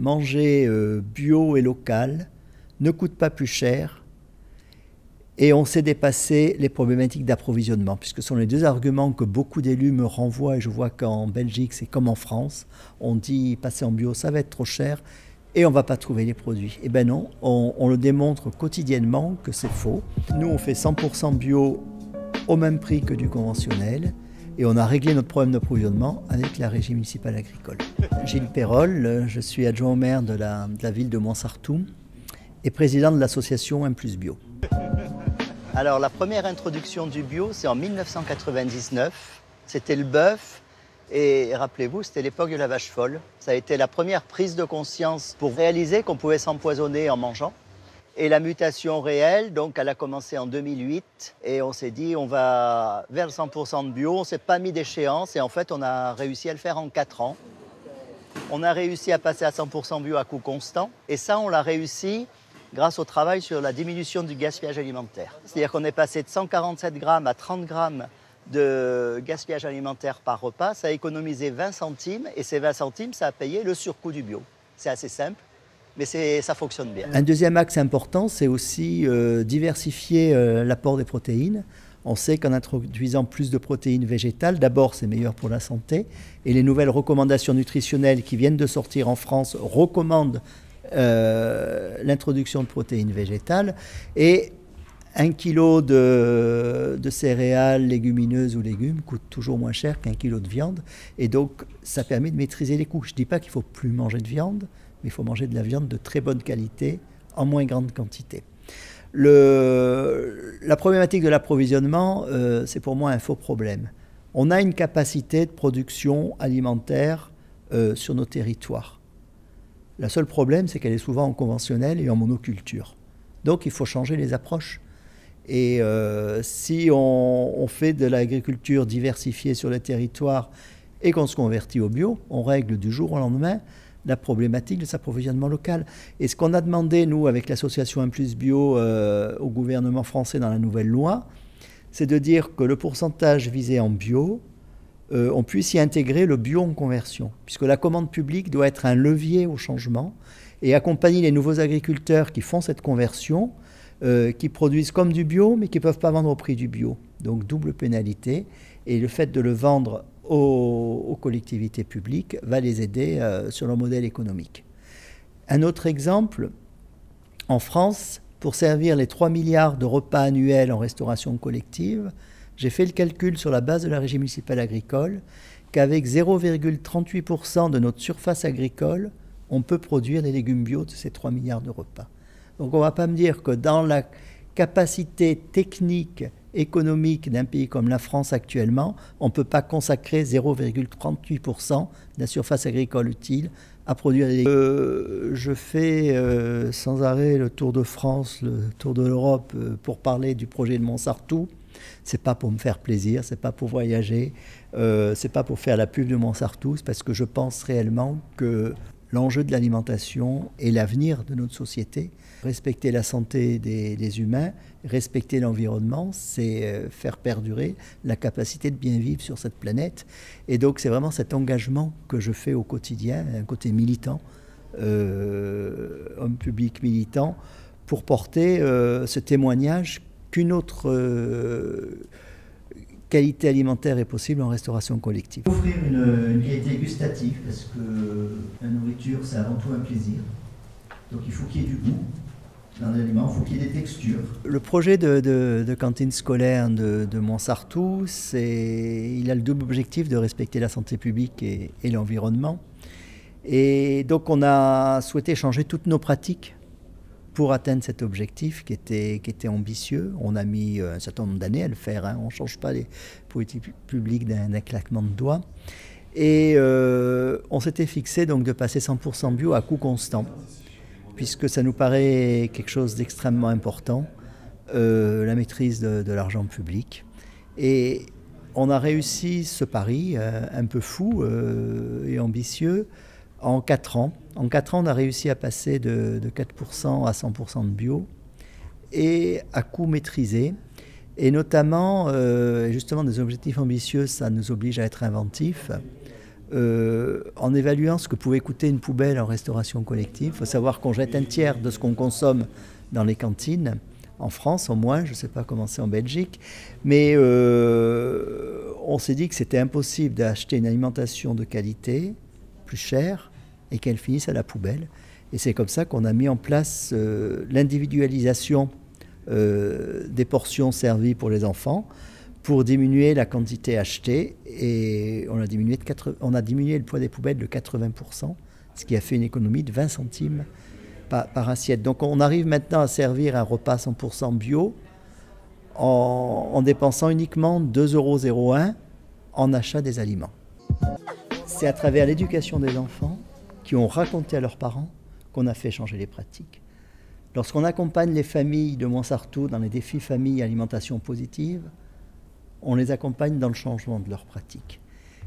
Manger bio et local ne coûte pas plus cher et on sait dépasser les problématiques d'approvisionnement, puisque ce sont les deux arguments que beaucoup d'élus me renvoient, et je vois qu'en Belgique c'est comme en France, on dit passer en bio ça va être trop cher et on ne va pas trouver les produits. Eh bien non, on le démontre quotidiennement que c'est faux. Nous on fait 100% bio au même prix que du conventionnel. Et on a réglé notre problème d'approvisionnement avec la régie municipale agricole. Gilles Perrol, je suis adjoint au maire de la ville de Montsartou et président de l'association 1+Bio. Alors la première introduction du bio, c'est en 1999. C'était le bœuf et rappelez-vous, c'était l'époque de la vache folle. Ça a été la première prise de conscience pour réaliser qu'on pouvait s'empoisonner en mangeant. Et la mutation réelle, donc, elle a commencé en 2008 et on s'est dit on va vers le 100% de bio. On ne s'est pas mis d'échéance et en fait on a réussi à le faire en 4 ans. On a réussi à passer à 100% bio à coût constant et ça on l'a réussi grâce au travail sur la diminution du gaspillage alimentaire. C'est-à-dire qu'on est passé de 147 grammes à 30 grammes de gaspillage alimentaire par repas. Ça a économisé 20 centimes et ces 20 centimes ça a payé le surcoût du bio. C'est assez simple. Mais ça fonctionne bien. Un deuxième axe important, c'est aussi diversifier l'apport des protéines. On sait qu'en introduisant plus de protéines végétales, d'abord c'est meilleur pour la santé, et les nouvelles recommandations nutritionnelles qui viennent de sortir en France recommandent l'introduction de protéines végétales. Et 1 kg de céréales, légumineuses ou légumes coûte toujours moins cher qu'1 kg de viande. Et donc ça permet de maîtriser les coûts. Je ne dis pas qu'il ne faut plus manger de viande, mais il faut manger de la viande de très bonne qualité, en moins grande quantité. La problématique de l'approvisionnement, c'est pour moi un faux problème. On a une capacité de production alimentaire sur nos territoires. Le seul problème, c'est qu'elle est souvent en conventionnel et en monoculture. Donc il faut changer les approches. Et si on fait de l'agriculture diversifiée sur le territoire et qu'on se convertit au bio, on règle du jour au lendemain la problématique de cet approvisionnement local. Et ce qu'on a demandé, nous, avec l'association 1+Bio au gouvernement français dans la nouvelle loi, c'est de dire que le pourcentage visé en bio, on puisse y intégrer le bio en conversion, puisque la commande publique doit être un levier au changement et accompagner les nouveaux agriculteurs qui font cette conversion, qui produisent comme du bio, mais qui ne peuvent pas vendre au prix du bio. Donc double pénalité. Et le fait de le vendre aux collectivités publiques va les aider sur leur modèle économique. Un autre exemple, en France, pour servir les 3 milliards de repas annuels en restauration collective, j'ai fait le calcul sur la base de la régie municipale agricole qu'avec 0,38% de notre surface agricole, on peut produire des légumes bio de ces 3 milliards de repas. Donc on ne va pas me dire que dans la capacité technique économique d'un pays comme la France actuellement, on ne peut pas consacrer 0,38% de la surface agricole utile à produire des légumes. Je fais sans arrêt le tour de France, le tour de l'Europe pour parler du projet de Montsartou. C'est pas pour me faire plaisir, c'est pas pour voyager, c'est pas pour faire la pub de Montsartou, c'est parce que je pense réellement que l'enjeu de l'alimentation est l'avenir de notre société. Respecter la santé des humains, respecter l'environnement, c'est faire perdurer la capacité de bien vivre sur cette planète. Et donc c'est vraiment cet engagement que je fais au quotidien, un côté militant, homme public militant, pour porter ce témoignage qu'une autre qualité alimentaire est possible en restauration collective. Offrir une qualité gustative, parce que la nourriture, c'est avant tout un plaisir. Donc il faut qu'il y ait du goût dans l'aliment, il faut qu'il y ait des textures. Le projet de cantine scolaire de Montsartou, il a le double objectif de respecter la santé publique et l'environnement. Et donc on a souhaité changer toutes nos pratiques pour atteindre cet objectif qui était ambitieux. On a mis un certain nombre d'années à le faire, hein. On ne change pas les politiques publiques d'un claquement de doigts. Et on s'était fixé donc de passer 100% bio à coût constant, puisque ça nous paraît quelque chose d'extrêmement important, la maîtrise de l'argent public. Et on a réussi ce pari un peu fou et ambitieux en 4 ans. En 4 ans, on a réussi à passer de 4% à 100% de bio et à coût maîtrisé. Et notamment, justement, des objectifs ambitieux, ça nous oblige à être inventifs. en évaluant ce que pouvait coûter une poubelle en restauration collective. Il faut savoir qu'on jette un tiers de ce qu'on consomme dans les cantines, en France au moins, je ne sais pas comment c'est en Belgique, mais on s'est dit que c'était impossible d'acheter une alimentation de qualité, plus chère, et qu'elle finisse à la poubelle. Et c'est comme ça qu'on a mis en place l'individualisation des portions servies pour les enfants, pour diminuer la quantité achetée, et on a diminué le poids des poubelles de 80%, ce qui a fait une économie de 20 centimes par assiette. Donc on arrive maintenant à servir un repas 100% bio en dépensant uniquement 2,01 € en achat des aliments. C'est à travers l'éducation des enfants qui ont raconté à leurs parents qu'on a fait changer les pratiques. Lorsqu'on accompagne les familles de Montsartou dans les défis famille alimentation positive, on les accompagne dans le changement de leurs pratiques.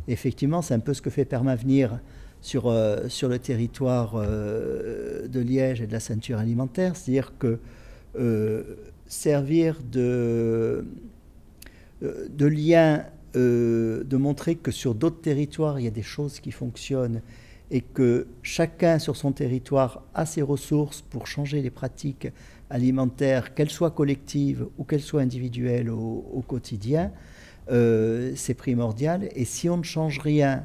Et effectivement, c'est un peu ce que fait Permavenir sur le territoire de Liège et de la ceinture alimentaire, c'est-à-dire que servir de lien, de montrer que sur d'autres territoires, il y a des choses qui fonctionnent et que chacun sur son territoire a ses ressources pour changer les pratiques alimentaires, qu'elles soient collectives ou qu'elles soient individuelles au quotidien, c'est primordial. Et si on ne change rien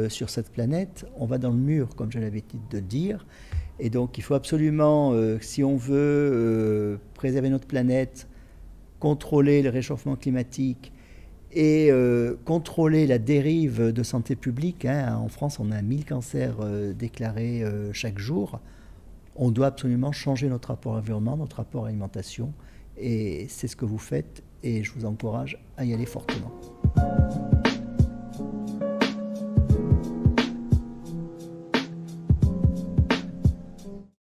sur cette planète, on va dans le mur, comme j'ai l'habitude de dire. Et donc il faut absolument, si on veut préserver notre planète, contrôler le réchauffement climatique et contrôler la dérive de santé publique, hein. En France, on a 1000 cancers déclarés chaque jour. On doit absolument changer notre rapport à l'environnement, notre rapport à l'alimentation. Et c'est ce que vous faites et je vous encourage à y aller fortement.